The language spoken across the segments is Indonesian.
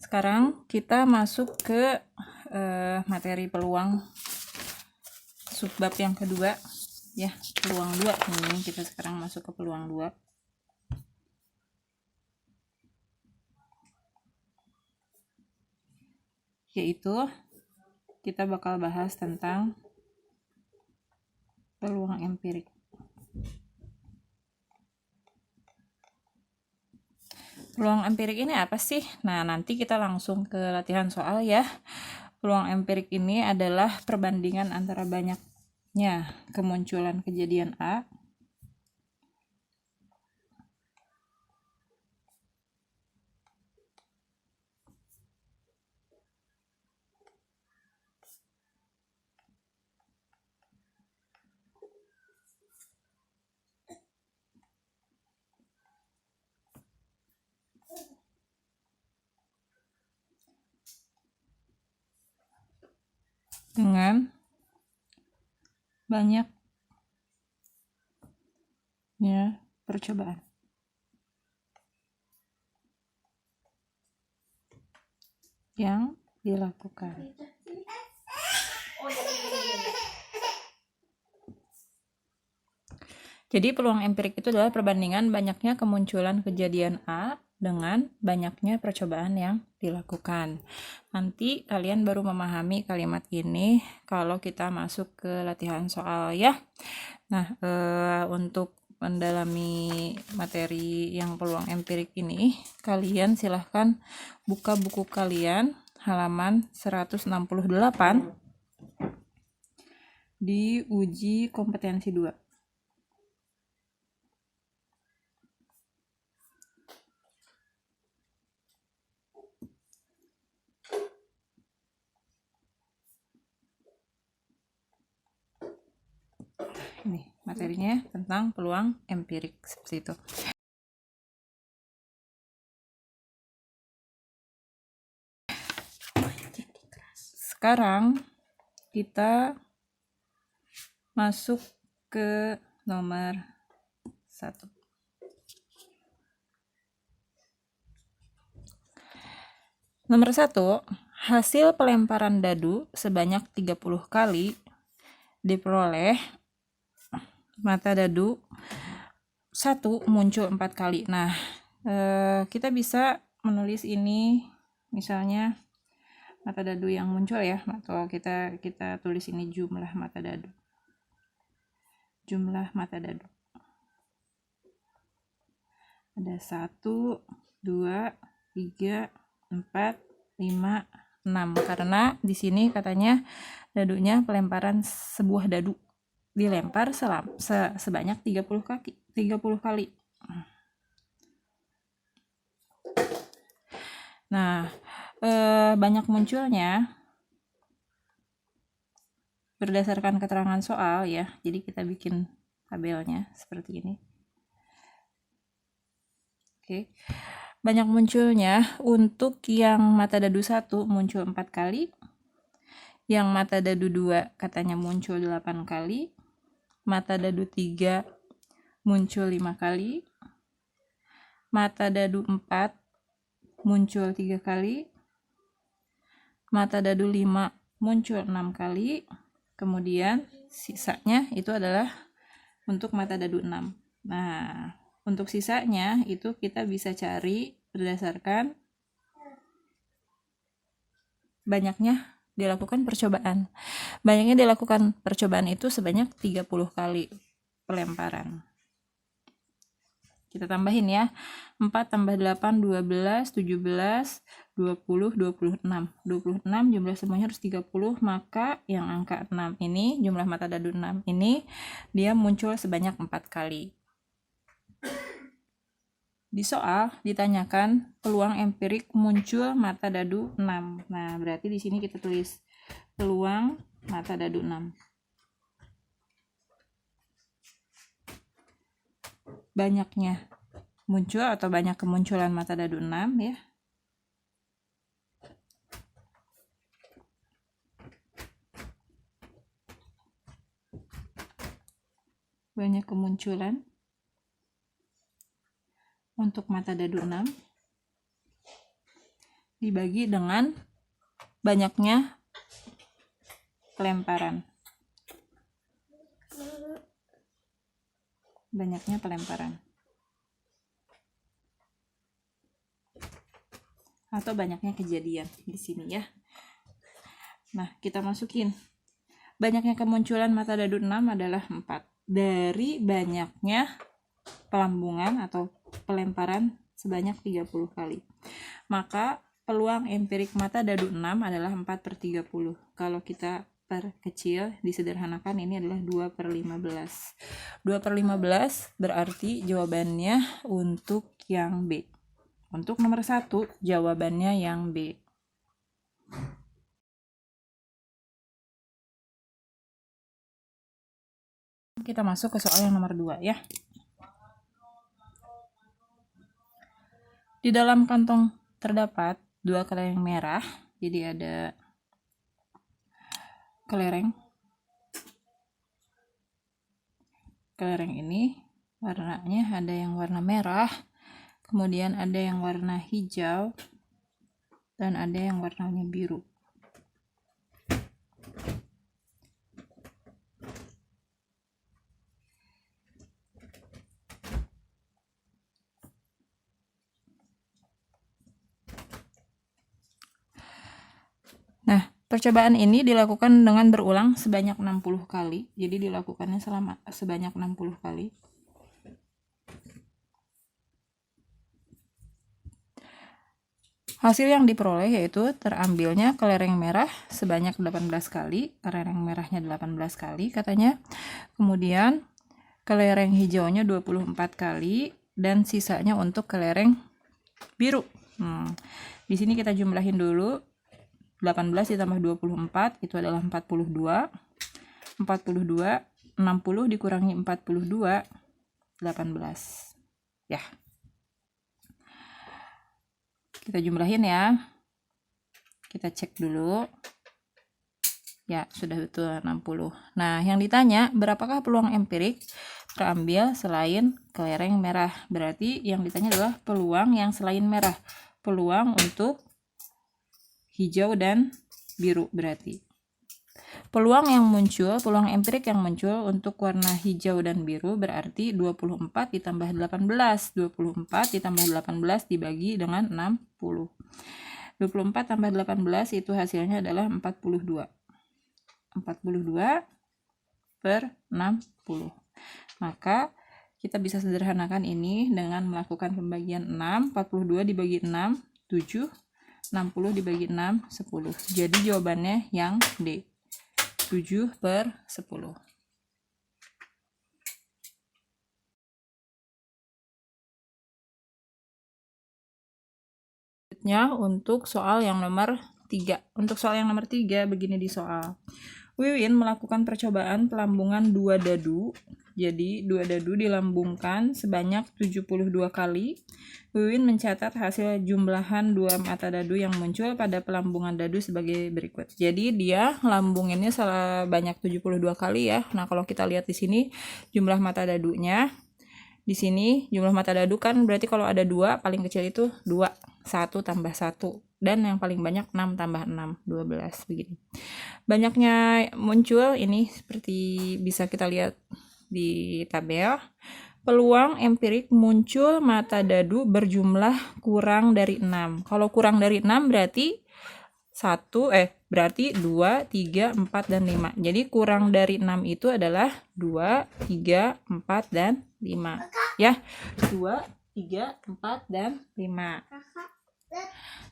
Sekarang kita masuk ke materi peluang subbab yang kedua ya, peluang 2. Ini kita sekarang masuk ke peluang 2. Yaitu kita bakal bahas tentang peluang empirik. Peluang empirik ini apa sih? Nah, nanti kita langsung ke latihan soal ya. Peluang empirik ini adalah perbandingan antara banyaknya kemunculan kejadian A dengan banyaknya percobaan. Yang dilakukan. Jadi peluang empirik itu adalah perbandingan banyaknya kemunculan kejadian A dengan banyaknya percobaan yang dilakukan. Nanti kalian baru memahami kalimat ini kalau kita masuk ke latihan soal ya. Nah, untuk mendalami materi yang peluang empirik ini, kalian silahkan buka buku kalian halaman 168 di uji kompetensi 2. Ini materinya tentang peluang empirik seperti itu. Sekarang kita masuk ke nomor 1. Nomor 1, hasil pelemparan dadu sebanyak 30 kali diperoleh mata dadu 1 muncul 4 kali. Nah, kita bisa menulis ini misalnya mata dadu yang muncul ya, atau kita tulis ini jumlah mata dadu. Jumlah mata dadu. Ada 1, 2, 3, 4, 5, 6. Karena di sini katanya dadunya pelemparan sebuah dadu dilempar sebanyak 30 kali. Nah, banyak munculnya berdasarkan keterangan soal ya. Jadi kita bikin tabelnya seperti ini. Oke. Banyak munculnya untuk yang mata dadu 1 muncul 4 kali. Yang mata dadu 2 katanya muncul 8 kali. Mata dadu 3 muncul 5 kali. Mata dadu 4 muncul 3 kali. Mata dadu 5 muncul 6 kali. Kemudian sisanya itu adalah untuk mata dadu 6. Nah, untuk sisanya itu kita bisa cari berdasarkan banyaknya dilakukan percobaan. Banyaknya dilakukan percobaan itu sebanyak 30 kali pelemparan. Kita tambahin ya. 4 tambah 8, 12, 17, 20, 26. 26 jumlah semuanya harus 30, maka yang angka 6 ini, jumlah mata dadu 6 ini, dia muncul sebanyak 4 kali. Di soal ditanyakan peluang empirik muncul mata dadu 6. Nah, berarti di sini kita tulis peluang mata dadu 6. Banyaknya muncul atau banyak kemunculan mata dadu 6 ya. Banyak kemunculan untuk mata dadu 6 dibagi dengan banyaknya pelemparan. Banyaknya pelemparan. Atau banyaknya kejadian di sini ya. Nah, kita masukin. Banyaknya kemunculan mata dadu 6 adalah 4. Dari banyaknya pelambungan atau pelemparan sebanyak 30 kali. Maka peluang empirik mata dadu 6 adalah 4/30. Kalau kita perkecil, disederhanakan, ini adalah 2/15. 2/15 berarti jawabannya untuk yang B. Untuk nomor 1, jawabannya yang B. Kita masuk ke soal yang nomor 2 ya. Di dalam kantong terdapat 2 kelereng merah. Jadi ada kelereng ini warnanya ada yang warna merah, kemudian ada yang warna hijau, dan ada yang warnanya biru. Nah, percobaan ini dilakukan dengan berulang sebanyak 60 kali. Jadi dilakukannya sebanyak 60 kali. Hasil yang diperoleh yaitu terambilnya kelereng merah sebanyak 18 kali, kelereng merahnya 18 kali katanya. Kemudian kelereng hijaunya 24 kali dan sisanya untuk kelereng biru. Di sini kita jumlahin dulu. 18 ditambah 24 itu adalah 42. 60 dikurangi 42, 18. Ya. Kita jumlahin ya. Kita cek dulu. Ya, sudah betul 60. Nah, yang ditanya, berapakah peluang empirik terambil selain kelereng merah? Berarti yang ditanya adalah peluang yang selain merah. Peluang untuk hijau dan biru berarti. Peluang empirik yang muncul untuk warna hijau dan biru berarti 24 ditambah 18. 24 ditambah 18 dibagi dengan 60. 24 tambah 18 itu hasilnya adalah 42. 42/60. Maka kita bisa sederhanakan ini dengan melakukan pembagian 6. 42 dibagi 6, 7. 60 dibagi 6, 10. Jadi jawabannya yang D. 7/10. Selanjutnya untuk soal yang nomor 3. Untuk soal yang nomor 3 begini di soal. Wiwin melakukan percobaan pelambungan 2 dadu. Jadi 2 dadu dilambungkan sebanyak 72 kali. Wiwin mencatat hasil jumlahan 2 mata dadu yang muncul pada pelambungan dadu sebagai berikut. Jadi dia lambunginnya sebanyak 72 kali ya. Nah, kalau kita lihat di sini jumlah mata dadunya. Di sini jumlah mata dadu kan berarti kalau ada 2, paling kecil itu 2. 1 tambah 1. Dan yang paling banyak 6 tambah 6, 12 begini. Banyaknya muncul ini seperti bisa kita lihat di tabel. Peluang empirik muncul mata dadu berjumlah kurang dari 6. Kalau kurang dari 6 berarti 2, 3, 4, dan 5. Jadi kurang dari 6 itu adalah 2, 3, 4, dan 5. Ya, 2, 3, 4, dan 5.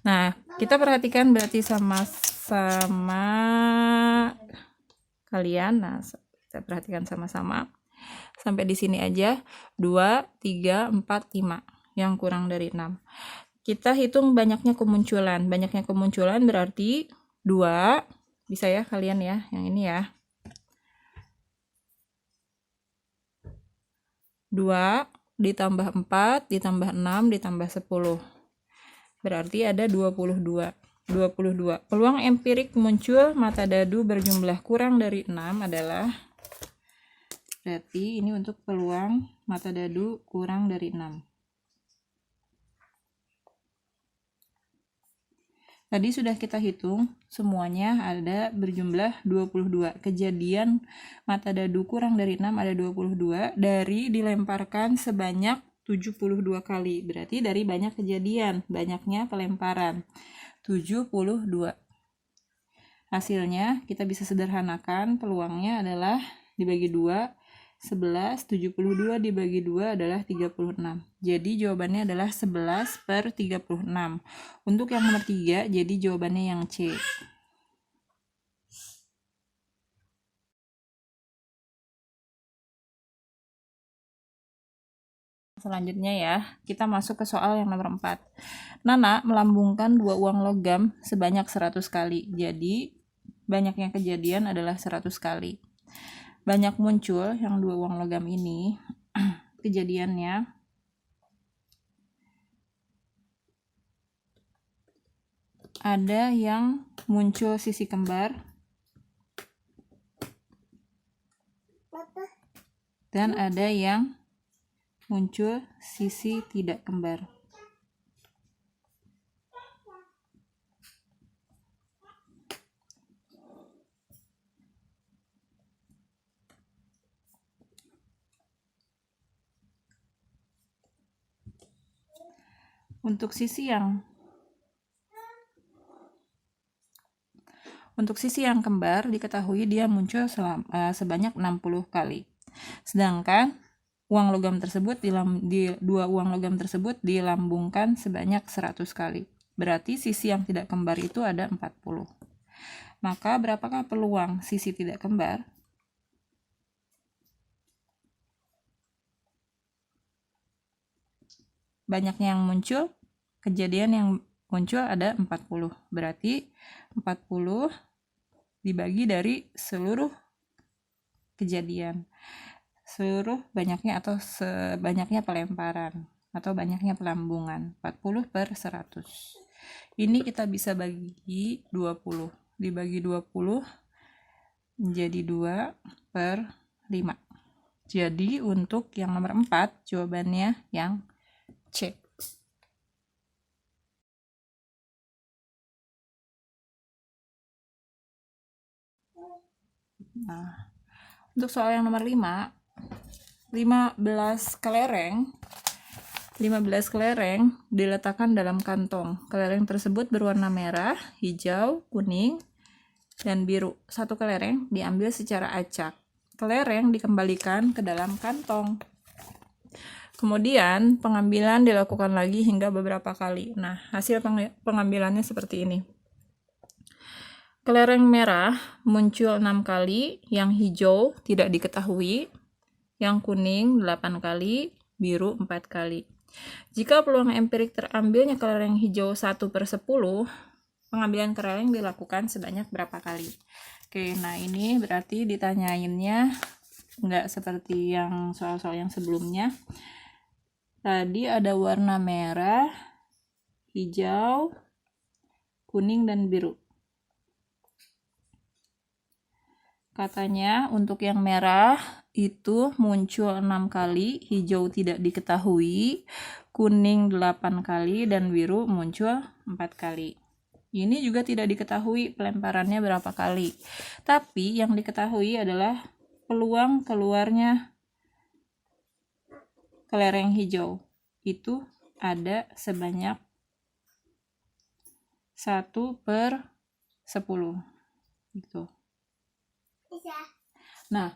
Nah, kita perhatikan berarti sama-sama kalian. Nah, kita perhatikan sama-sama. Sampai di sini aja. 2, 3, 4, 5. Yang kurang dari 6. Kita hitung banyaknya kemunculan. Banyaknya kemunculan berarti 2. Bisa ya kalian ya, yang ini ya. 2 ditambah 4 ditambah 6 ditambah 10. Berarti ada 22. Peluang empirik muncul mata dadu berjumlah kurang dari 6 adalah, berarti ini untuk peluang mata dadu kurang dari 6. Tadi sudah kita hitung, semuanya ada berjumlah 22. Kejadian mata dadu kurang dari 6 ada 22, dari dilemparkan sebanyak 72 kali. Berarti dari banyak kejadian, banyaknya pelemparan. 72. Hasilnya kita bisa sederhanakan, peluangnya adalah dibagi 2, 11, 72 dibagi 2 adalah 36. Jadi jawabannya adalah 11/36. Untuk yang nomor 3, jadi jawabannya yang C. Selanjutnya ya, kita masuk ke soal yang nomor 4. Nana melambungkan 2 uang logam sebanyak 100 kali. Jadi, banyaknya kejadian adalah 100 kali. Banyak muncul yang 2 uang logam ini, kejadiannya ada yang muncul sisi kembar dan ada yang muncul sisi tidak kembar. Untuk sisi yang kembar diketahui dia muncul sebanyak 60 kali. Sedangkan uang logam tersebut 2 uang logam tersebut dilambungkan sebanyak 100 kali. Berarti sisi yang tidak kembar itu ada 40. Maka berapakah peluang sisi tidak kembar? Banyaknya yang muncul, kejadian yang muncul ada 40. Berarti 40 dibagi dari seluruh kejadian. Seluruh banyaknya atau sebanyaknya pelemparan atau banyaknya pelambungan. 40/100. Ini kita bisa bagi 20. Dibagi 20 menjadi 2/5. Jadi untuk yang nomor 4 jawabannya yang C. Nah, untuk soal yang nomor 5, 15 kelereng diletakkan dalam kantong. Kelereng tersebut berwarna merah, hijau, kuning, dan biru. Satu kelereng diambil secara acak. Kelereng dikembalikan ke dalam kantong. Kemudian pengambilan dilakukan lagi hingga beberapa kali. Nah, hasil pengambilannya seperti ini. Kelereng merah muncul 6 kali, yang hijau tidak diketahui, yang kuning 8 kali, biru 4 kali. Jika peluang empirik terambilnya kelereng hijau 1/10, pengambilan kelereng dilakukan sebanyak berapa kali? Oke, nah ini berarti ditanyainnya nggak seperti yang soal-soal yang sebelumnya. Tadi ada warna merah, hijau, kuning, dan biru. Katanya untuk yang merah itu muncul 6 kali, hijau tidak diketahui, kuning 8 kali, dan biru muncul 4 kali. Ini juga tidak diketahui pelemparannya berapa kali. Tapi yang diketahui adalah peluang keluarnya kelereng hijau itu ada sebanyak 1/10 gitu. Nah,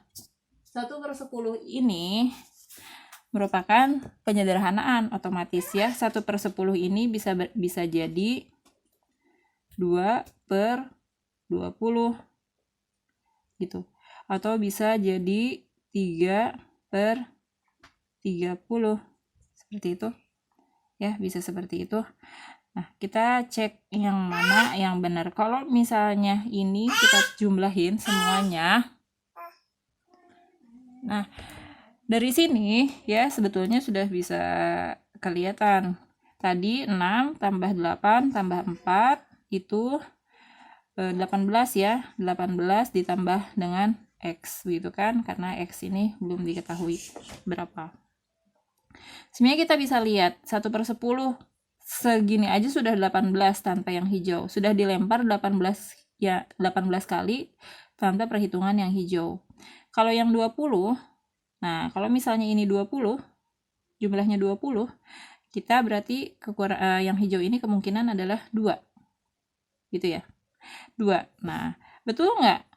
1/10 ini merupakan penyederhanaan otomatis ya. 1/10 ini bisa jadi 2/20 gitu. Atau bisa jadi 3/30 seperti itu. Ya, bisa seperti itu. Nah, kita cek yang mana yang benar. Kalau misalnya ini kita jumlahin semuanya. Nah, dari sini ya sebetulnya sudah bisa kelihatan. Tadi 6 tambah 8 tambah 4 itu 18 ya. 18 ditambah dengan X gitu kan, karena X ini belum diketahui berapa. Sebenarnya kita bisa lihat 1/10 segini aja sudah 18 tanpa yang hijau. Sudah dilempar 18 kali tanpa perhitungan yang hijau. Kalau yang 20, nah kalau misalnya ini 20, jumlahnya 20, kita berarti yang hijau ini kemungkinan adalah 2. Gitu ya. 2. Nah, betul nggak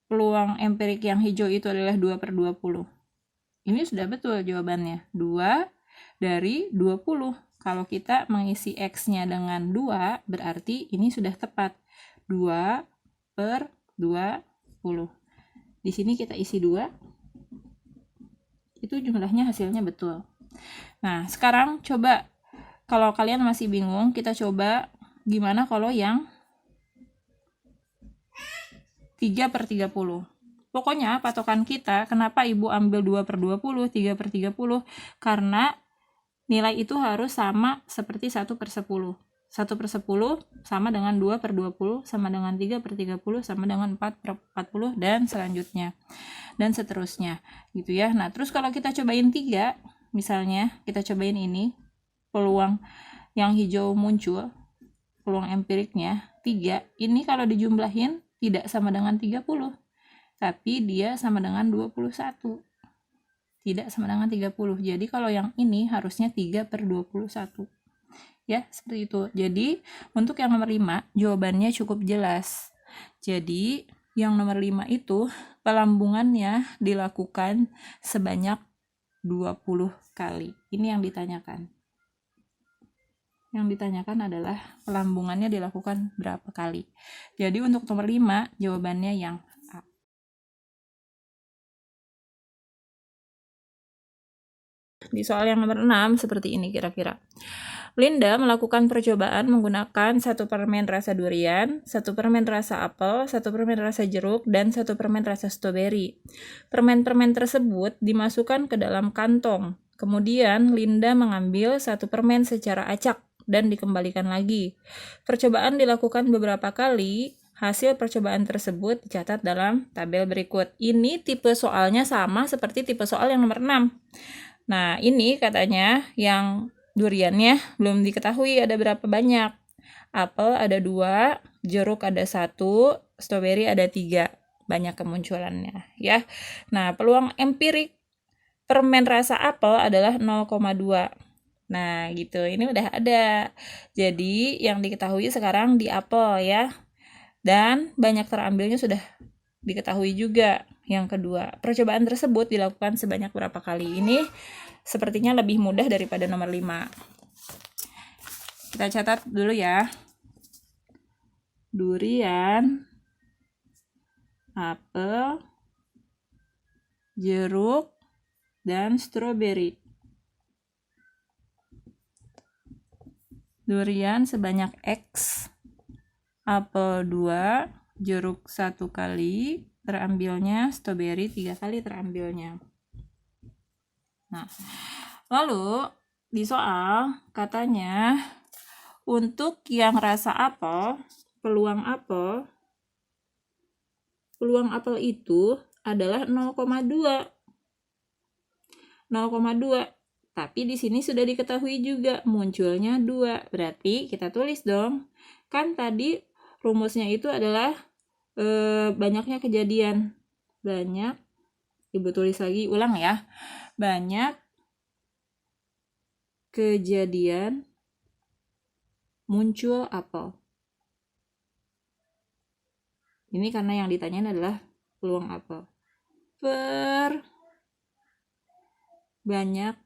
peluang empirik yang hijau itu adalah 2/20? Ini sudah betul jawabannya. 2 dari 20. Kalau kita mengisi X-nya dengan 2, berarti ini sudah tepat. 2/20. Di sini kita isi 2. Itu jumlahnya hasilnya betul. Nah, sekarang coba, kalau kalian masih bingung, kita coba gimana kalau yang 3/30. Pokoknya patokan kita, kenapa Ibu ambil 2/20, 3/30? Karena nilai itu harus sama seperti 1/10. 1/10 sama dengan 2/20, sama dengan 3/30, sama dengan 4/40, dan selanjutnya. Dan seterusnya. Gitu ya. Nah, terus kalau kita cobain 3, misalnya kita cobain ini, peluang yang hijau muncul, peluang empiriknya 3, ini kalau dijumlahin tidak sama dengan 30, tapi dia sama dengan 21. Tidak sama dengan 30. Jadi kalau yang ini harusnya 3/21. Ya, seperti itu. Jadi untuk yang nomor 5, jawabannya cukup jelas. Jadi yang nomor 5 itu pelambungannya dilakukan sebanyak 20 kali. Ini yang ditanyakan. Yang ditanyakan adalah pelambungannya dilakukan berapa kali. Jadi untuk nomor 5, jawabannya yang A. Di soal yang nomor 6, seperti ini kira-kira. Linda melakukan percobaan menggunakan 1 permen rasa durian, 1 permen rasa apel, 1 permen rasa jeruk, dan 1 permen rasa stroberi. Permen-permen tersebut dimasukkan ke dalam kantong. Kemudian Linda mengambil 1 permen secara acak dan dikembalikan lagi. Percobaan dilakukan beberapa kali. Hasil percobaan tersebut dicatat dalam tabel berikut. Ini tipe soalnya sama seperti tipe soal yang nomor 6. Nah, ini katanya yang duriannya belum diketahui ada berapa banyak. Apel ada 2, jeruk ada 1, stroberi ada 3. Banyak kemunculannya ya. Nah, peluang empirik permen rasa apel adalah 0,2. Nah, gitu. Ini udah ada. Jadi, yang diketahui sekarang di apel ya. Dan banyak terambilnya sudah diketahui juga. Yang kedua, percobaan tersebut dilakukan sebanyak berapa kali? Ini sepertinya lebih mudah daripada nomor 5. Kita catat dulu ya. Durian, apel, jeruk, dan stroberi. Durian sebanyak X, apel 2, jeruk 1 kali terambilnya, stroberi 3 kali terambilnya. Nah, lalu di soal katanya untuk yang rasa apel, peluang apel itu adalah 0,2. 0,2. Tapi di sini sudah diketahui juga munculnya 2. Berarti kita tulis dong. Kan tadi rumusnya itu adalah banyaknya kejadian. Banyak, Ibu tulis lagi, ulang ya. Banyak kejadian muncul apel. Ini karena yang ditanyain adalah peluang apel. Per banyaknya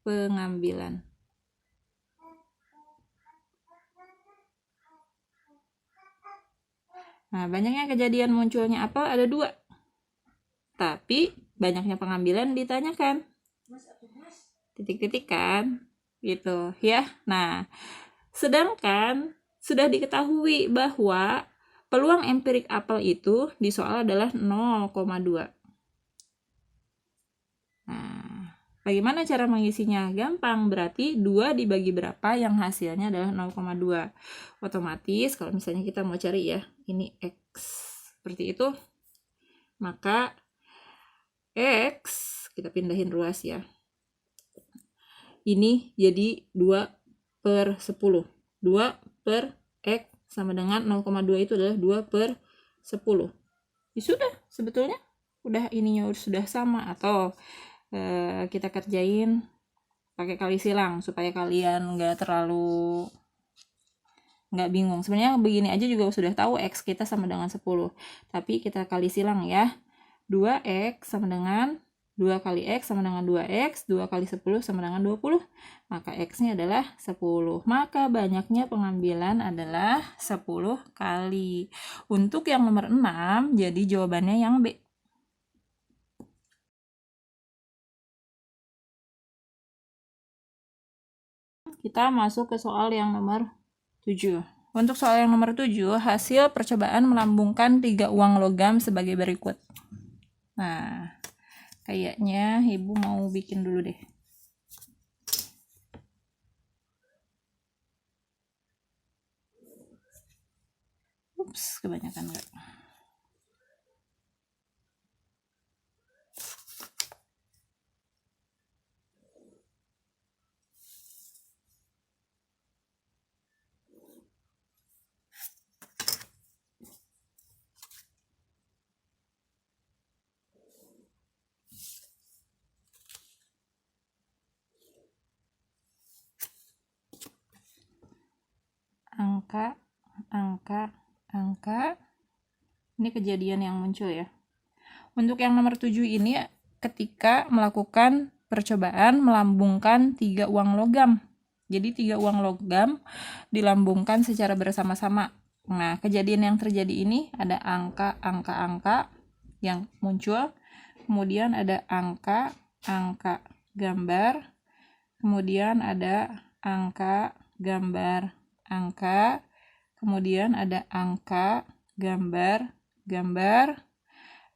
pengambilan. Nah, banyaknya kejadian munculnya apel ada 2. Tapi banyaknya pengambilan ditanyakan. Titik-titik kan? Gitu ya. Nah, sedangkan sudah diketahui bahwa peluang empirik apel itu di soal adalah 0,2. Nah, bagaimana cara mengisinya? Gampang, berarti 2 dibagi berapa yang hasilnya adalah 0,2. Otomatis kalau misalnya kita mau cari ya, ini X. Seperti itu. Maka X, kita pindahin ruas ya. ini jadi 2/10. 2 per X sama dengan 0,2 itu adalah 2/10. Ya sudah, sebetulnya udah ininya sudah sama. Atau kita kerjain pakai kali silang supaya kalian nggak bingung. Sebenarnya begini aja juga sudah tahu X kita sama dengan 10, tapi kita kali silang ya. 2X sama dengan 2 kali X sama dengan 2X, 2 kali 10 sama dengan 20, maka X-nya adalah 10. Maka banyaknya pengambilan adalah 10 kali. Untuk yang nomor 6, jadi jawabannya yang B. Kita masuk ke soal yang nomor 7. Untuk soal yang nomor 7, hasil percobaan melambungkan 3 uang logam sebagai berikut. Nah, kayaknya Ibu mau bikin dulu deh. Ups, kebanyakan enggak. Angka. Ini kejadian yang muncul ya. Untuk yang nomor 7 ini ketika melakukan percobaan melambungkan 3 uang logam. Jadi 3 uang logam dilambungkan secara bersama-sama. Nah, kejadian yang terjadi ini ada angka yang muncul. Kemudian ada angka gambar. Kemudian ada angka gambar angka. Kemudian ada angka gambar,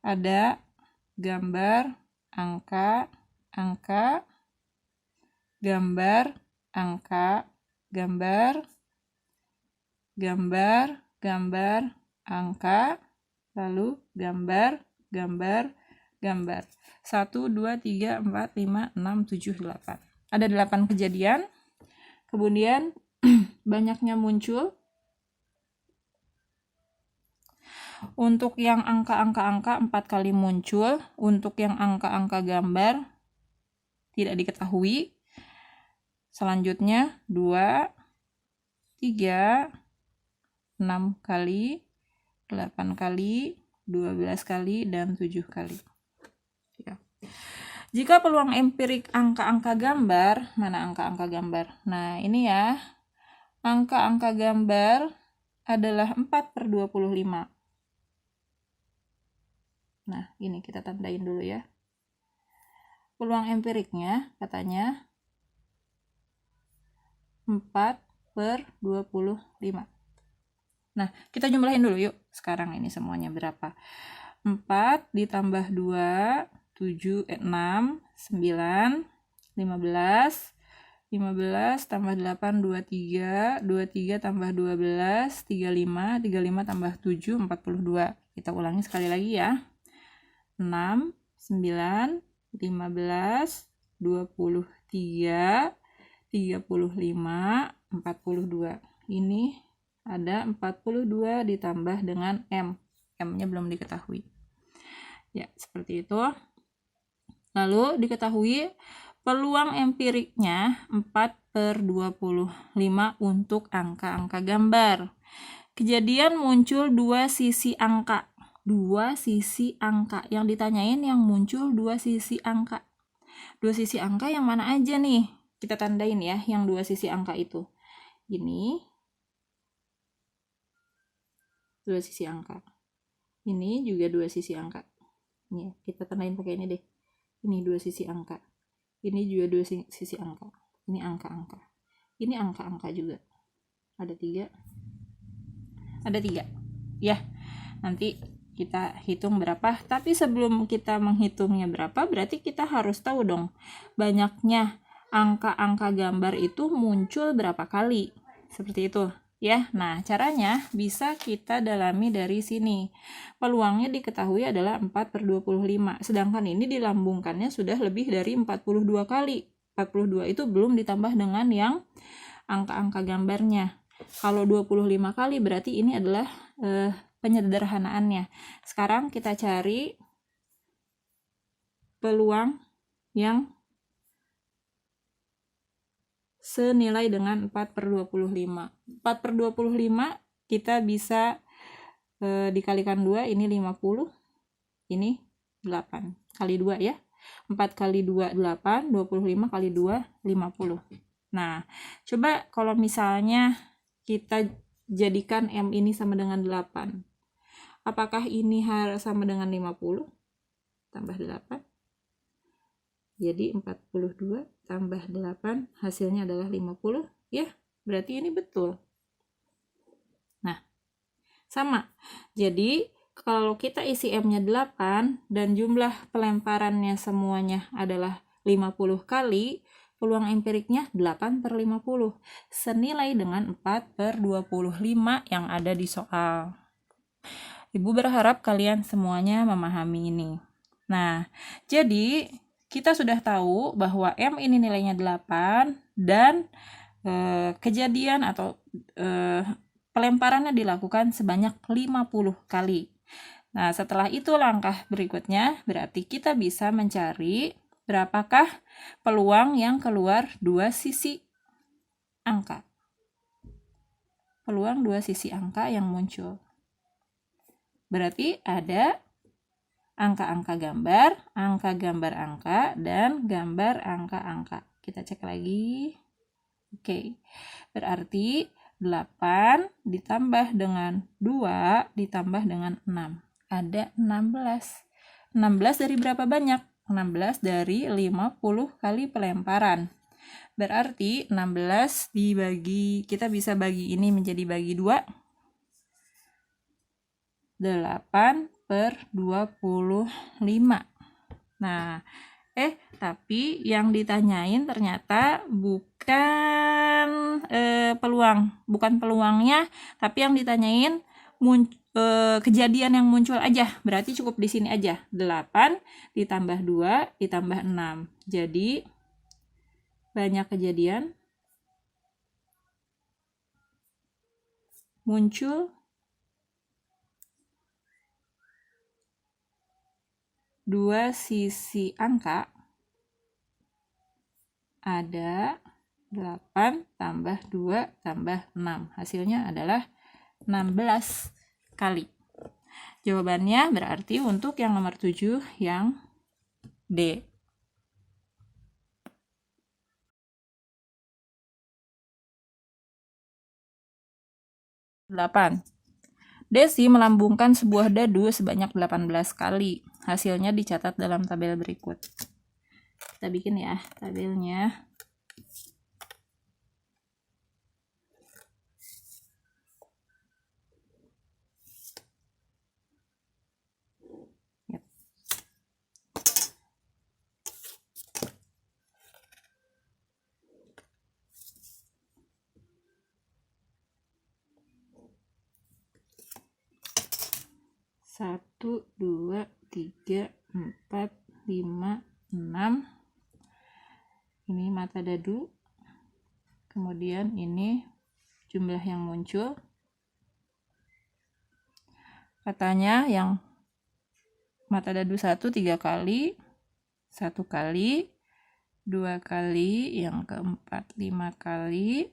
ada gambar, angka, gambar, angka, gambar, angka, lalu gambar. 1, 2, 3, 4, 5, 6, 7, 8. Ada 8 kejadian. Kemudian banyaknya muncul. Untuk yang angka 4 kali muncul. Untuk yang angka gambar tidak diketahui. Selanjutnya 2, 3, 6 kali, 8 kali, 12 kali, dan 7 kali. Ya. Jika peluang empirik angka gambar, mana angka gambar? Nah, ini ya. Angka gambar adalah 4/25. Nah, ini kita tandain dulu ya. Peluang empiriknya katanya 4/25. Nah, kita jumlahin dulu yuk. Sekarang ini semuanya berapa? 4 ditambah 2, 7, 6, 9, 15, 15 tambah 8, 23, 23 tambah 12, 35, 35 tambah 7, 42. Kita ulangi sekali lagi ya. 6, 9, 15, 23, 35, 42. Ini ada 42 ditambah dengan M. M-nya belum diketahui. Ya, seperti itu. Lalu diketahui peluang empiriknya 4/25 untuk angka gambar. Kejadian muncul 2 sisi angka. 2 sisi angka. Yang ditanyain yang muncul 2 sisi angka. 2 sisi angka yang mana aja nih? Kita tandain ya yang 2 sisi angka itu. Ini 2 sisi angka. Ini juga 2 sisi angka. Nih, kita tandain pakai ini deh. Ini 2 sisi angka. Ini juga 2 sisi angka. Ini angka. Ini angka juga. Ada 3. Ada 3. Ya, nanti kita hitung berapa. Tapi sebelum kita menghitungnya berapa, berarti kita harus tahu dong banyaknya angka gambar itu muncul berapa kali. Seperti itu. Ya, nah caranya bisa kita dalami dari sini. Peluangnya diketahui adalah 4/25. Sedangkan ini dilambungkannya sudah lebih dari 42 kali. 42 itu belum ditambah dengan yang angka-angka gambarnya. Kalau 25 kali berarti ini adalah penyederhanaannya. Sekarang kita cari peluang yang senilai dengan 4/25. 4/25 kita bisa dikalikan 2, ini 50, ini 8. Kali 2 ya. 4 kali 2, 8, 25 kali 2, 50. Nah, coba kalau misalnya kita jadikan M ini sama dengan 8. Apakah ini harus sama dengan 50? Tambah 8. Jadi 42 tambah 8 hasilnya adalah 50. Ya, berarti ini betul. Nah, sama. Jadi, kalau kita isi M-nya 8 dan jumlah pelemparannya semuanya adalah 50 kali, peluang empiriknya 8/50. Senilai dengan 4/25 yang ada di soal. Ibu berharap kalian semuanya memahami ini. Nah, jadi kita sudah tahu bahwa M ini nilainya 8 dan kejadian atau pelemparannya dilakukan sebanyak 50 kali. Nah, setelah itu langkah berikutnya berarti kita bisa mencari berapakah peluang yang keluar dua sisi angka. Peluang dua sisi angka yang muncul. Berarti ada angka-angka gambar angka, dan gambar angka-angka. Kita cek lagi. Oke, berarti 8 ditambah dengan 2 ditambah dengan 6. Ada 16. 16 dari berapa banyak? 16 dari 50 kali pelemparan. Berarti 16 dibagi, kita bisa bagi ini menjadi bagi 2. 8/25. Nah, tapi yang ditanyain ternyata bukan peluangnya, tapi yang ditanyain kejadian yang muncul aja. Berarti cukup di sini aja. 8 ditambah 2 ditambah 6. Jadi banyak kejadian muncul dua sisi angka, ada 8 tambah 2 tambah 6. Hasilnya adalah 16 kali. Jawabannya berarti untuk yang nomor 7 yang D. 8. Desi melambungkan sebuah dadu sebanyak 18 kali. Hasilnya dicatat dalam tabel berikut. Kita bikin ya tabelnya. Yep. Satu, 2, 3, 4, 5, 6. Ini mata dadu. Kemudian ini jumlah yang muncul. Katanya yang mata dadu 1 3 kali, 1 kali, 2 kali, yang keempat 5 kali,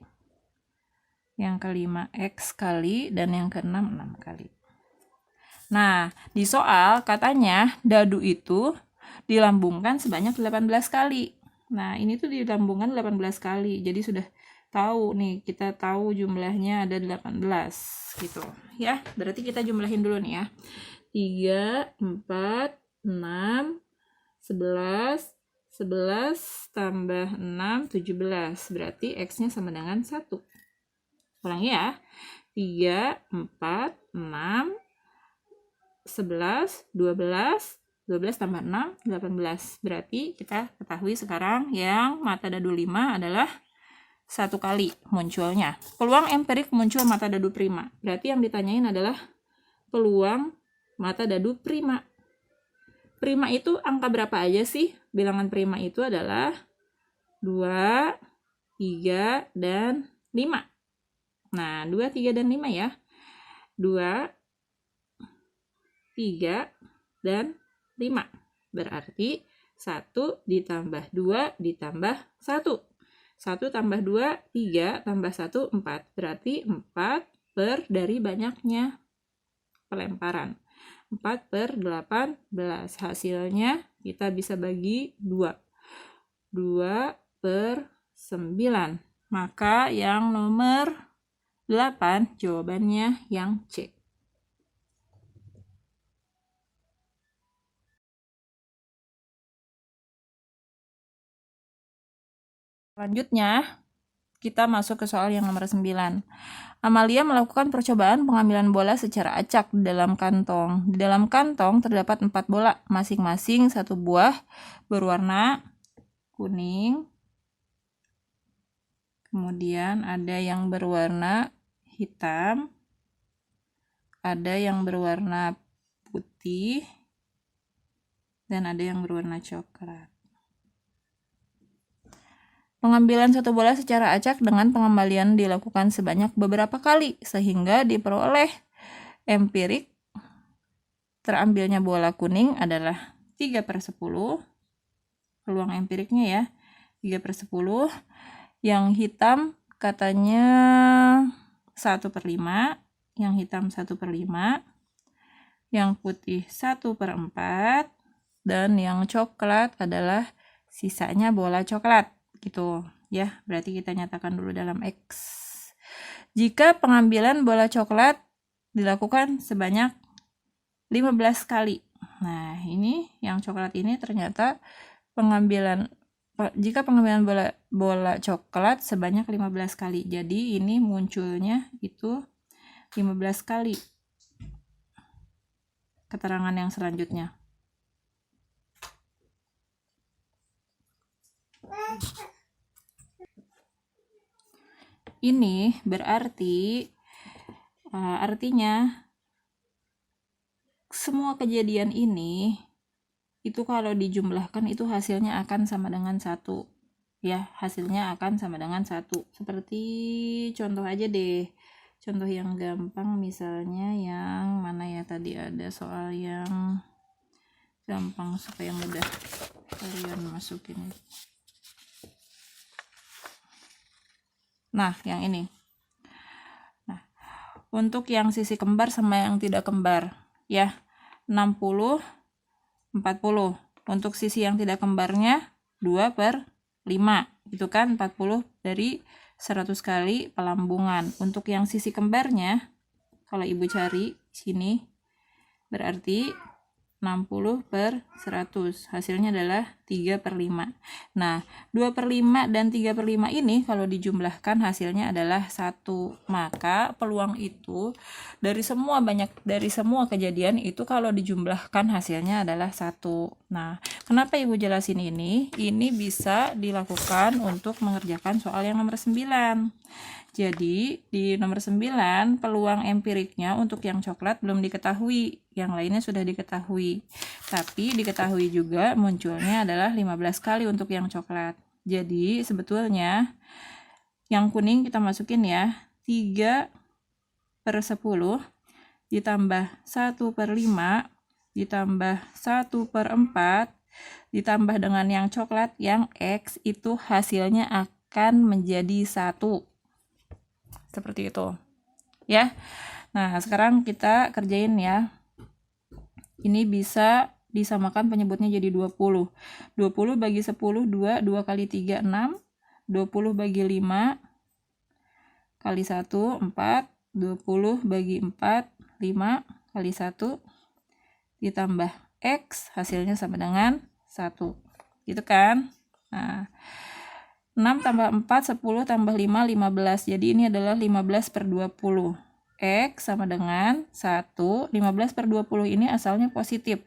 yang kelima X kali, dan yang keenam 6 kali. Nah, di soal katanya dadu itu dilambungkan sebanyak 18 kali. Nah, ini tuh dilambungkan 18 kali. Jadi sudah tahu nih, kita tahu jumlahnya ada 18 gitu. Ya, berarti kita jumlahin dulu nih ya. 3, 4, 6, 11, 11 tambah 6, 17. Berarti X-nya sama dengan 1. Ulangi ya. 3, 4, 6, 11, 12, 12 tambah 6, 18. Berarti kita ketahui sekarang yang mata dadu 5 adalah 1 kali munculnya. Peluang empirik muncul mata dadu prima. Berarti yang ditanyain adalah peluang mata dadu prima. Prima itu angka berapa aja sih? Bilangan prima itu adalah 2, 3, dan 5. Nah, 2, 3, dan 5 ya. 2, 3, dan 5. Berarti 1 ditambah 2 ditambah 1. 1 tambah 2, 3, tambah 1, 4. Berarti 4 per dari banyaknya pelemparan. 4 per 18. Hasilnya kita bisa bagi 2. 2 per 9. Maka yang nomor 8 jawabannya yang C. Selanjutnya, kita masuk ke soal yang nomor 9. Amalia melakukan percobaan pengambilan bola secara acak di dalam kantong. Di dalam kantong terdapat 4 bola, masing-masing 1 buah berwarna kuning. Kemudian ada yang berwarna hitam, ada yang berwarna putih, dan ada yang berwarna coklat. Pengambilan 1 bola secara acak dengan pengembalian dilakukan sebanyak beberapa kali, sehingga diperoleh empirik terambilnya bola kuning adalah 3/10. Peluang empiriknya ya, 3/10. Yang hitam katanya 1/5, yang hitam 1/5, yang putih 1/4, dan yang coklat adalah sisanya bola coklat. Gitu ya, berarti kita nyatakan dulu dalam X. Jika pengambilan bola coklat dilakukan sebanyak 15 kali. Nah, ini yang coklat ini ternyata jika pengambilan bola coklat sebanyak 15 kali. Jadi ini munculnya itu 15 kali. Keterangan yang selanjutnya. Ini berarti artinya semua kejadian ini itu kalau dijumlahkan itu hasilnya akan sama dengan 1. Ya, hasilnya akan sama dengan 1. Seperti contoh aja deh. Contoh yang gampang misalnya yang mana ya, tadi ada soal yang gampang supaya mudah kalian masukin. Nah, yang ini. Nah, untuk yang sisi kembar sama yang tidak kembar, ya, 60, 40. Untuk sisi yang tidak kembarnya 2/5. Itu kan 40 dari 100 kali pelambungan. Untuk yang sisi kembarnya, kalau ibu cari sini, berarti 60/100. Hasilnya adalah 3/5. Nah, 2/5 dan 3/5 ini kalau dijumlahkan hasilnya adalah 1. Maka peluang itu dari semua kejadian itu kalau dijumlahkan hasilnya adalah 1. Nah, kenapa ibu jelasin ini? Ini bisa dilakukan untuk mengerjakan soal yang nomor 9. Jadi, di nomor 9, peluang empiriknya untuk yang coklat belum diketahui. Yang lainnya sudah diketahui. Tapi diketahui juga munculnya adalah 15 kali untuk yang coklat. Jadi, sebetulnya yang kuning kita masukin ya. 3/10 ditambah 1/5 ditambah 1/4 ditambah dengan yang coklat yang X itu hasilnya akan menjadi 1. Seperti itu ya. Nah, sekarang kita kerjain ya. Ini bisa disamakan penyebutnya jadi 20. 20 bagi 10 2, 2 kali 3 6, 20 bagi 5 kali 1 4, 20 bagi 4 5 kali 1 ditambah X hasilnya sama dengan 1. Gitu kan? Nah, 6 tambah 4, 10 tambah 5, 15. Jadi ini adalah 15/20. X sama dengan 1. 15/20 ini asalnya positif.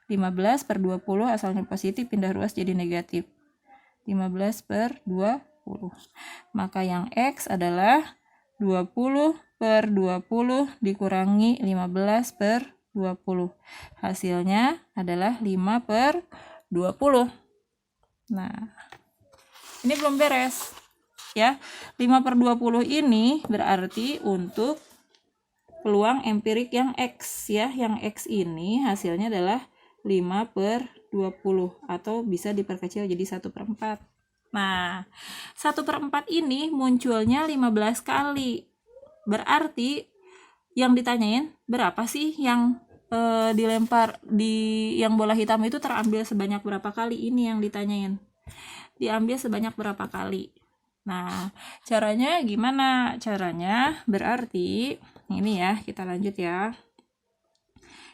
15/20 asalnya positif, pindah ruas jadi negatif. 15/20. Maka yang X adalah 20/20 dikurangi 15/20. Hasilnya adalah 5/20. Nah, Ini belum beres ya. 5/20 ini berarti untuk peluang empirik yang X ya. Yang X ini hasilnya adalah 5/20 atau bisa diperkecil jadi 1/4. Nah, 1/4 ini munculnya 15 kali. Berarti yang ditanyain berapa sih yang dilempar di yang bola hitam itu terambil sebanyak berapa kali, ini yang ditanyain. Diambil sebanyak berapa kali. Nah, caranya gimana? Caranya berarti ini ya, kita lanjut ya.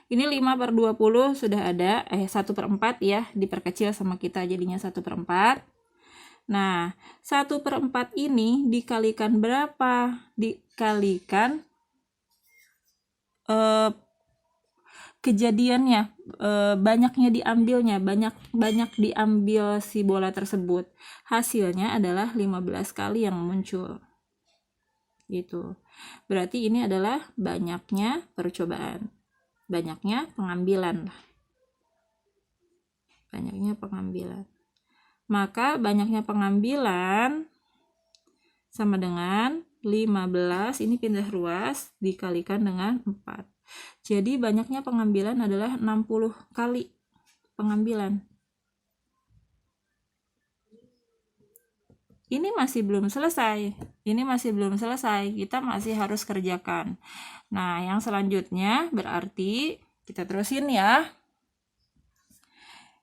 Ini 5/20 sudah ada, 1/4 ya, diperkecil sama kita jadinya 1/4. Nah, 1/4 ini dikalikan berapa? Dikalikan kejadiannya, banyaknya diambilnya, banyak diambil si bola tersebut. Hasilnya adalah 15 kali yang muncul. Gitu. Berarti ini adalah banyaknya percobaan. Banyaknya pengambilan. Banyaknya pengambilan. Maka banyaknya pengambilan sama dengan 15, ini pindah ruas, dikalikan dengan 4. Jadi banyaknya pengambilan adalah 60 kali pengambilan. Ini masih belum selesai. Kita masih harus kerjakan. Nah, yang selanjutnya berarti kita terusin ya.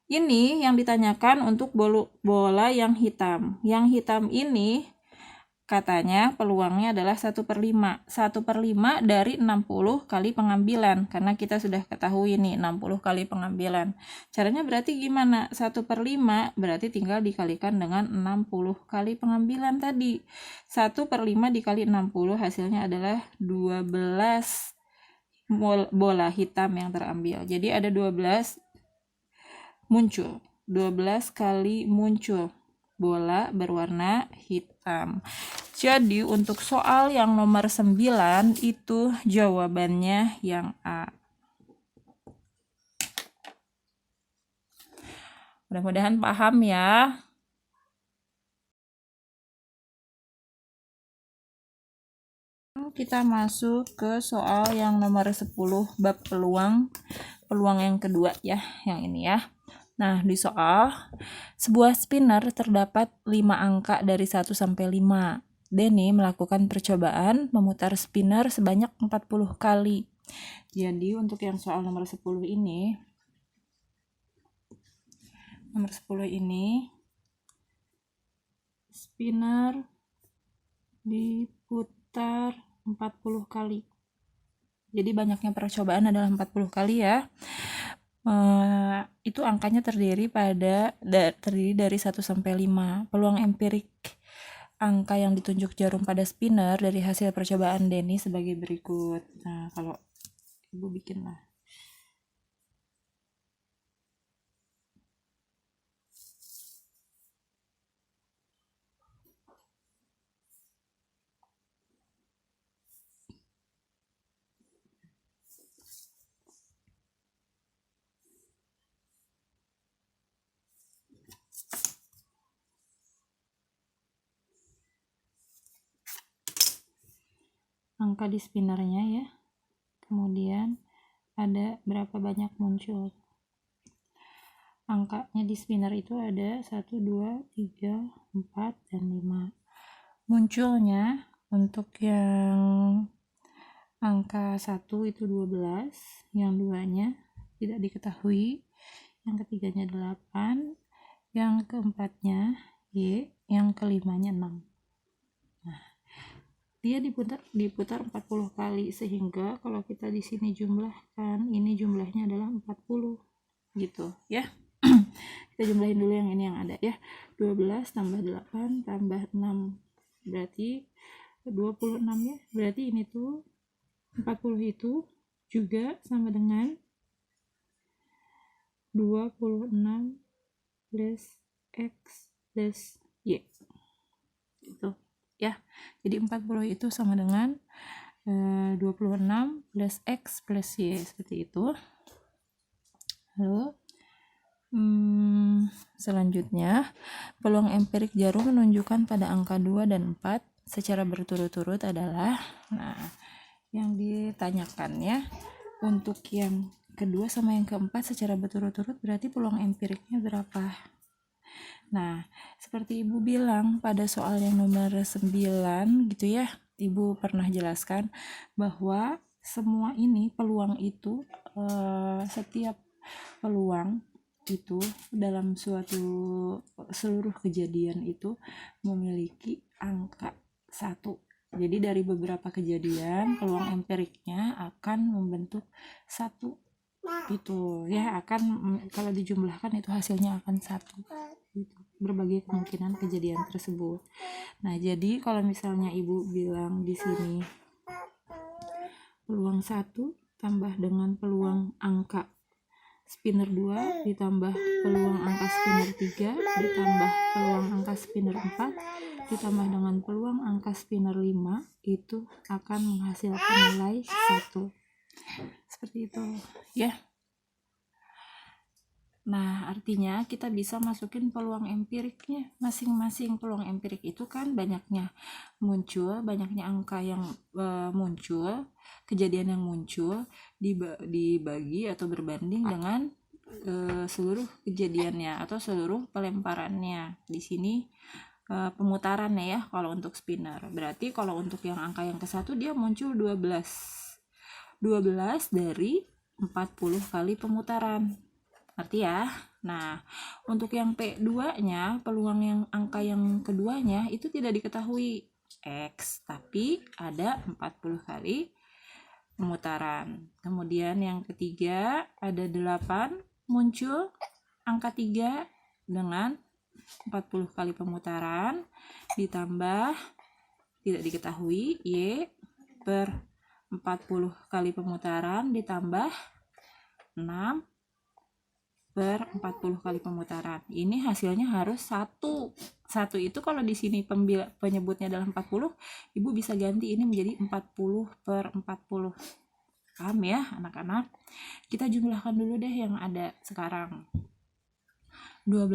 Ini yang ditanyakan untuk bola yang hitam. Yang hitam ini katanya peluangnya adalah 1/5. 1/5 dari 60 kali pengambilan. Karena kita sudah ketahui nih 60 kali pengambilan. Caranya berarti gimana? 1/5 berarti tinggal dikalikan dengan 60 kali pengambilan tadi. 1/5 dikali 60 hasilnya adalah 12 bola hitam yang terambil. Jadi ada 12 muncul. 12 kali muncul bola berwarna hitam. Jadi untuk soal yang nomor 9 itu jawabannya yang A. Mudah-mudahan paham ya. Kita masuk ke soal yang nomor 10 bab peluang yang kedua ya, yang ini ya. Nah, di soal, sebuah spinner terdapat 5 angka dari 1 sampai 5. Denny melakukan percobaan memutar spinner sebanyak 40 kali. Jadi, untuk yang soal nomor 10 ini, spinner diputar 40 kali. Jadi, banyaknya percobaan adalah 40 kali ya. Itu angkanya terdiri dari 1 sampai 5. Peluang empirik angka yang ditunjuk jarum pada spinner dari hasil percobaan Denny sebagai berikut. Nah, kalau Ibu bikinlah. Angka di spinnernya ya. Kemudian ada berapa banyak muncul. Angkanya di spinner itu ada 1, 2, 3, 4, dan 5. Munculnya untuk yang angka 1 itu 12, yang 2-nya tidak diketahui, yang ketiganya 8, yang keempatnya Y, yang kelimanya 6. Nah, dia diputar 40 kali, sehingga kalau kita di sini jumlahkan, ini jumlahnya adalah 40 gitu ya. Kita jumlahin dulu yang ini yang ada ya. 12 tambah 8 tambah 6 berarti 26 ya. Berarti ini tuh 40 itu juga sama dengan 26 plus X plus Y itu ya. Jadi 40 itu sama dengan 26 plus X plus Y, seperti itu. Lalu Selanjutnya, peluang empirik jarum menunjukkan pada angka 2 dan 4 secara berturut-turut adalah, nah, yang ditanyakan ya, untuk yang kedua sama yang keempat secara berturut-turut berarti peluang empiriknya berapa? Nah, seperti Ibu bilang pada soal yang nomor 9 gitu ya, Ibu pernah jelaskan bahwa semua ini peluang itu setiap peluang itu dalam seluruh kejadian itu memiliki angka 1. Jadi dari beberapa kejadian peluang empiriknya akan membentuk 1 gitu ya, akan kalau dijumlahkan itu hasilnya akan 1 gitu. Berbagai kemungkinan kejadian tersebut. Nah, jadi kalau misalnya Ibu bilang di sini peluang 1 tambah dengan peluang angka spinner 2 ditambah peluang angka spinner 3 ditambah peluang angka spinner 4 ditambah dengan peluang angka spinner 5 itu akan menghasilkan nilai 1. Seperti itu ya. Nah, artinya kita bisa masukin peluang empiriknya. Masing-masing peluang empirik itu kan banyaknya angka yang muncul, kejadian yang muncul dibagi atau berbanding dengan seluruh kejadiannya atau seluruh pelemparannya. Di sini pemutarannya ya kalau untuk spinner. Berarti kalau untuk yang angka yang ke-1 dia muncul 12 dari 40 kali pemutaran. Arti ya. Nah, untuk yang P2-nya, peluang yang angka yang keduanya itu tidak diketahui X, tapi ada 40 kali pemutaran. Kemudian yang ketiga ada 8 muncul angka 3 dengan 40 kali pemutaran ditambah tidak diketahui Y per 40 kali pemutaran ditambah 6 per 40 kali pemutaran. Ini hasilnya harus 1. 1 itu kalau di sini penyebutnya adalah 40, Ibu bisa ganti ini menjadi 40 per 40. Paham ya anak-anak? Kita jumlahkan dulu deh yang ada sekarang. 12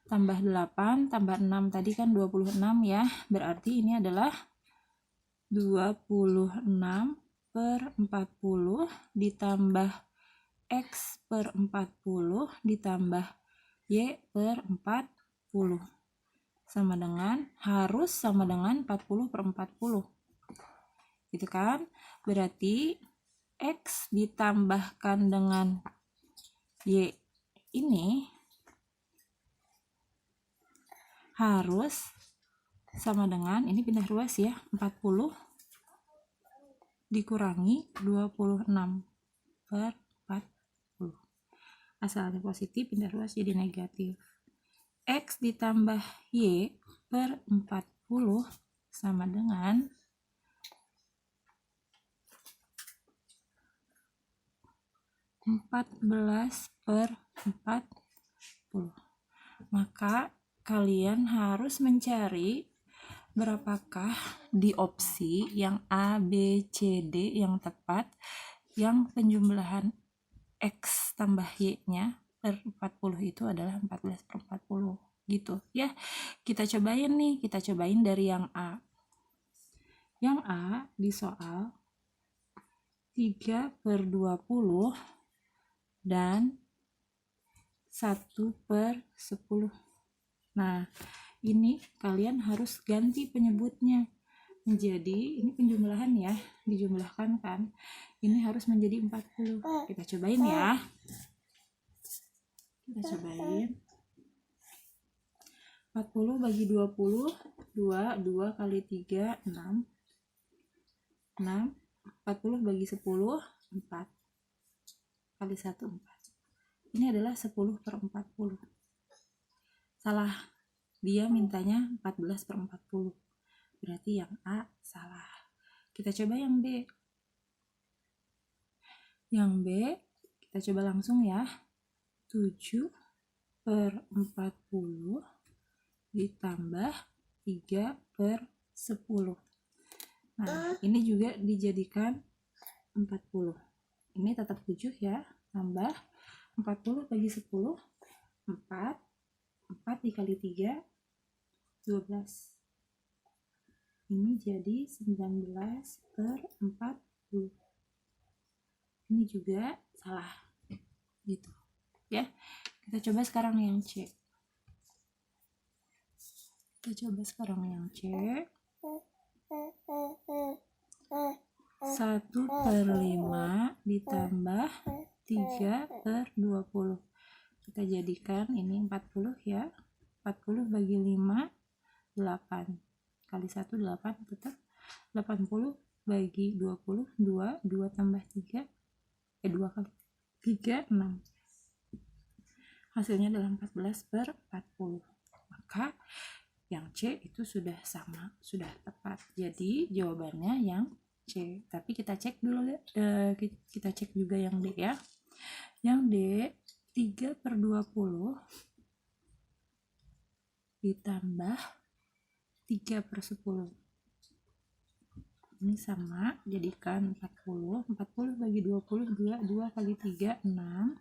tambah 8 tambah 6 tadi kan 26 ya. Berarti ini adalah 26 per 40 ditambah X per 40 ditambah Y per 40 harus sama dengan 40 per 40 gitu kan. Berarti X ditambahkan dengan Y ini harus sama dengan, ini pindah ruas ya, 40 dikurangi 26 per 40. Asalnya positif, pindah ruas jadi negatif. X ditambah Y per 40 sama dengan 14 per 40. Maka kalian harus mencari berapakah di opsi yang A, B, C, D yang tepat, yang penjumlahan X tambah Y-nya per 40 itu adalah 14 per 40 gitu ya. Kita cobain dari yang A. Yang A di soal 3 per 20 dan 1 per 10. Nah, ini kalian harus ganti penyebutnya menjadi, ini penjumlahan ya, dijumlahkan kan, ini harus menjadi 40. Kita cobain ya, kita cobain. 40 bagi 20 2 kali 3 6 40 bagi 10 4 kali 1 4. Ini adalah 10 per 40. Salah, dia mintanya 14 per 40. Berarti yang A salah. Kita coba yang B. Yang B kita coba langsung ya. 7 per 40 ditambah 3 per 10. Nah, ini juga dijadikan 40. Ini tetap 7 ya, tambah 40 bagi 10 4 dikali 3 12. Ini jadi 19/40. Ini juga salah gitu ya. Kita coba sekarang yang C. 1/5 ditambah 3/20. Kita jadikan ini 40 ya. 40 bagi 5 8 kali 1 8, tetap 80 bagi 20 2 tambah 3 2 kali 3 6. Hasilnya adalah 14/40. Maka yang C itu sudah sama, sudah tepat. Jadi jawabannya yang C. Tapi kita cek dulu ya. Kita cek juga yang D ya. Yang D 3/20 ditambah 3/10. Ini sama, jadikan 40. 40 bagi 20 2 kali 3 6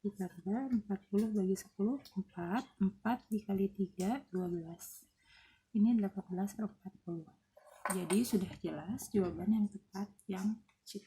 ditambah 40 bagi 10 4 dikali 3 12. Ini 18/40. Jadi sudah jelas jawaban yang tepat yang C.